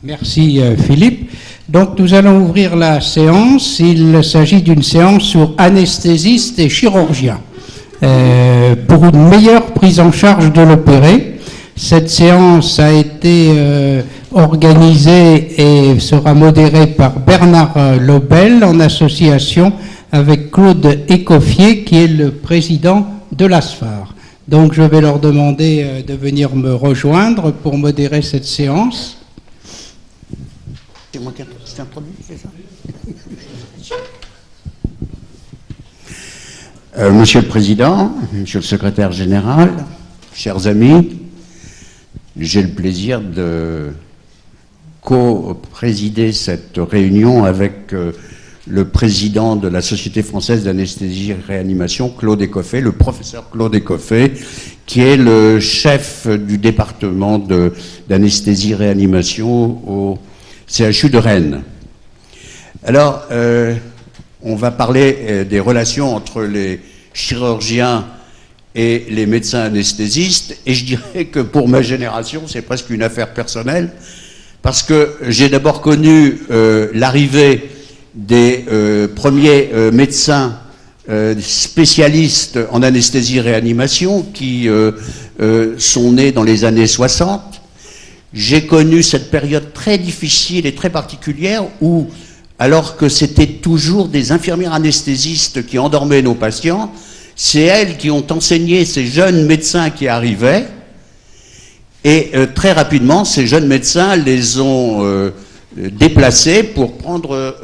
Merci Philippe. Donc nous allons ouvrir la séance. Il s'agit d'une séance sur anesthésistes et chirurgiens pour une meilleure prise en charge de l'opéré. Cette séance a été organisée et sera modérée par Bernard Lobel en association avec Claude Écoffier qui est le président de l'ASFAR. Donc je vais leur demander de venir me rejoindre pour modérer cette séance. C'est moi qui s'est introduit, c'est ça? Monsieur le Président, Monsieur le Secrétaire Général, chers amis, j'ai le plaisir de co-présider cette réunion avec le président de la Société française d'anesthésie et réanimation, Claude Écoffier, le professeur Claude Écoffier, qui est le chef du département d'anesthésie et réanimation au CHU de Rennes. Alors, on va parler des relations entre les chirurgiens et les médecins anesthésistes, et je dirais que pour ma génération, c'est presque une affaire personnelle, parce que j'ai d'abord connu l'arrivée des premiers médecins spécialistes en anesthésie-réanimation qui sont nés dans les années 60. J'ai connu cette période très difficile et très particulière où, alors que c'était toujours des infirmières anesthésistes qui endormaient nos patients, c'est elles qui ont enseigné ces jeunes médecins qui arrivaient, et très rapidement, ces jeunes médecins les ont déplacés pour prendre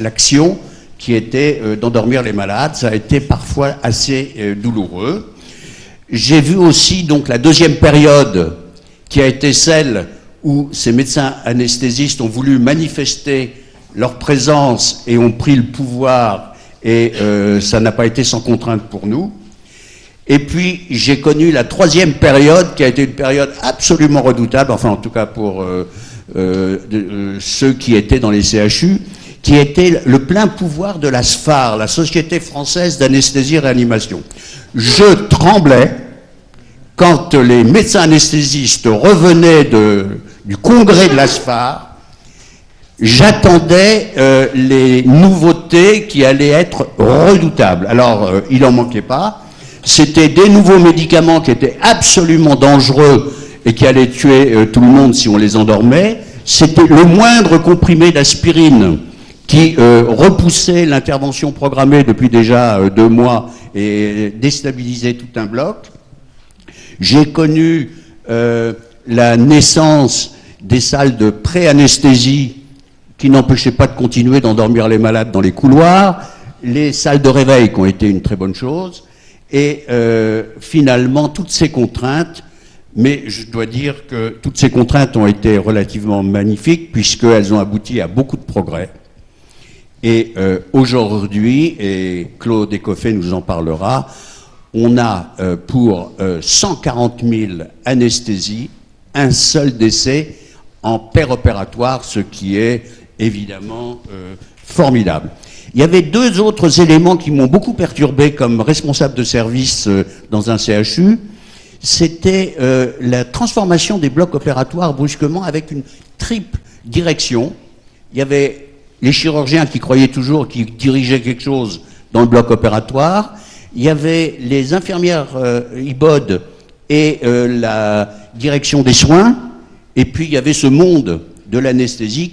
l'action qui était d'endormir les malades. Ça a été parfois assez douloureux. J'ai vu aussi donc la deuxième période qui a été celle où ces médecins anesthésistes ont voulu manifester leur présence et ont pris le pouvoir, et ça n'a pas été sans contrainte pour nous. Et puis j'ai connu la troisième période qui a été une période absolument redoutable, enfin en tout cas pour ceux qui étaient dans les CHU, qui était le plein pouvoir de la SFAR, la Société française d'anesthésie et réanimation. Je tremblais quand les médecins anesthésistes revenaient du congrès de la SFAR. J'attendais les nouveautés qui allaient être redoutables. Alors, il n'en manquait pas. C'était des nouveaux médicaments qui étaient absolument dangereux et qui allaient tuer tout le monde si on les endormait. C'était le moindre comprimé d'aspirine qui repoussait l'intervention programmée depuis déjà 2 mois et déstabilisait tout un bloc. J'ai connu la naissance des salles de pré-anesthésie qui n'empêchaient pas de continuer d'endormir les malades dans les couloirs, les salles de réveil qui ont été une très bonne chose, et finalement toutes ces contraintes, mais je dois dire que toutes ces contraintes ont été relativement magnifiques puisqu'elles ont abouti à beaucoup de progrès. Et aujourd'hui, et Claude Écoffier nous en parlera, on a pour 140 000 anesthésies un seul décès en péropératoire, ce qui est évidemment formidable. Il y avait 2 autres éléments qui m'ont beaucoup perturbé comme responsable de service dans un CHU. C'était la transformation des blocs opératoires brusquement avec une triple direction. Il y avait les chirurgiens qui croyaient toujours qu'ils dirigeaient quelque chose dans le bloc opératoire. Il y avait les infirmières IBOD et la direction des soins. Et puis il y avait ce monde de l'anesthésie,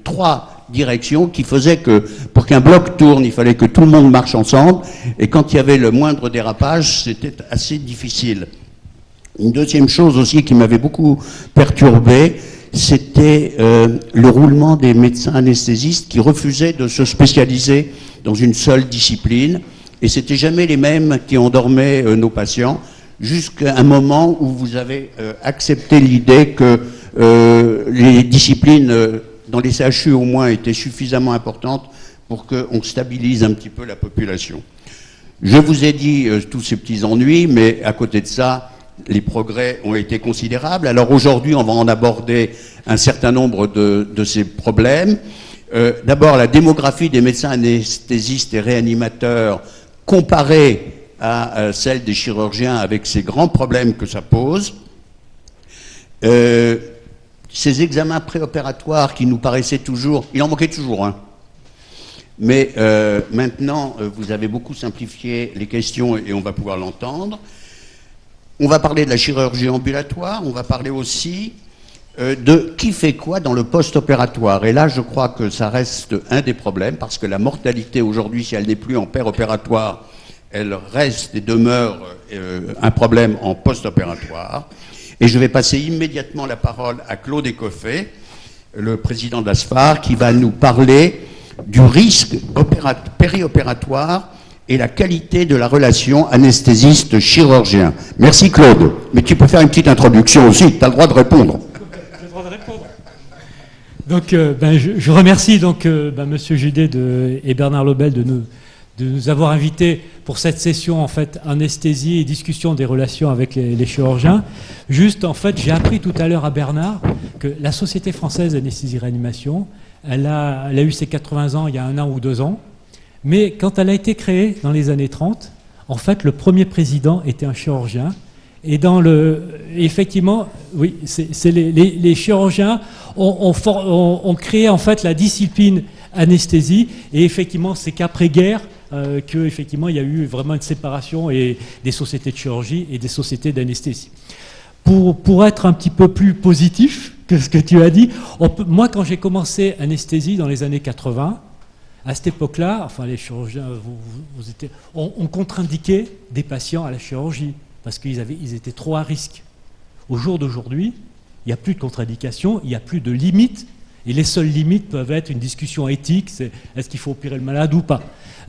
3 directions qui faisaient que pour qu'un bloc tourne, il fallait que tout le monde marche ensemble. Et quand il y avait le moindre dérapage, c'était assez difficile. Une deuxième chose aussi qui m'avait beaucoup perturbé, c'était le roulement des médecins anesthésistes qui refusaient de se spécialiser dans une seule discipline. Et c'était jamais les mêmes qui endormaient nos patients, jusqu'à un moment où vous avez accepté l'idée que les disciplines dans les CHU au moins étaient suffisamment importantes pour qu'on stabilise un petit peu la population. Je vous ai dit tous ces petits ennuis, mais à côté de ça, les progrès ont été considérables. Alors aujourd'hui, on va en aborder un certain nombre de ces problèmes. D'abord, la démographie des médecins anesthésistes et réanimateurs comparée à celle des chirurgiens avec ces grands problèmes que ça pose. ces examens préopératoires qui nous paraissaient toujours... Il en manquait toujours, hein. Mais maintenant, vous avez beaucoup simplifié les questions et on va pouvoir l'entendre. On va parler de la chirurgie ambulatoire, on va parler aussi de qui fait quoi dans le post-opératoire. Et là, je crois que ça reste un des problèmes, parce que la mortalité aujourd'hui, si elle n'est plus en péropératoire, elle reste et demeure un problème en post-opératoire. Et je vais passer immédiatement la parole à Claude Écoffet, le président de l'ASFAR, qui va nous parler du risque périopératoire et la qualité de la relation anesthésiste-chirurgien. Merci Claude. Mais tu peux faire une petite introduction aussi, tu as le droit de répondre. J'ai le droit de répondre. Donc, je remercie donc, Monsieur Judet et Bernard Lobel de nous avoir invités pour cette session en fait anesthésie et discussion des relations avec les chirurgiens. Juste, en fait, j'ai appris tout à l'heure à Bernard que la Société française d'anesthésie-réanimation, elle a eu ses 80 ans il y a 1 an ou 2 ans, mais quand elle a été créée dans les années 30, en fait, le premier président était un chirurgien. Et effectivement, oui, c'est les chirurgiens ont créé en fait la discipline anesthésie, et effectivement, c'est qu'après-guerre qu'effectivement il y a eu vraiment une séparation des sociétés de chirurgie et des sociétés d'anesthésie. Pour être un petit peu plus positif que ce que tu as dit, moi quand j'ai commencé anesthésie dans les années 80, à cette époque-là, enfin les chirurgiens, on contre-indiquait des patients à la chirurgie parce qu'ils étaient trop à risque. Au jour d'aujourd'hui, il n'y a plus de contre-indication, il n'y a plus de limites, et les seules limites peuvent être une discussion éthique, c'est est-ce qu'il faut opérer le malade ou pas.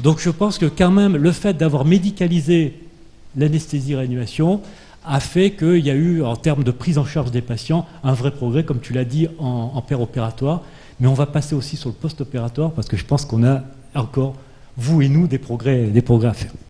Donc je pense que quand même le fait d'avoir médicalisé l'anesthésie-réanimation a fait qu'il y a eu, en termes de prise en charge des patients, un vrai progrès, comme tu l'as dit, en péropératoire. Mais on va passer aussi sur le post-opératoire, parce que je pense qu'on a encore, vous et nous, des progrès à faire.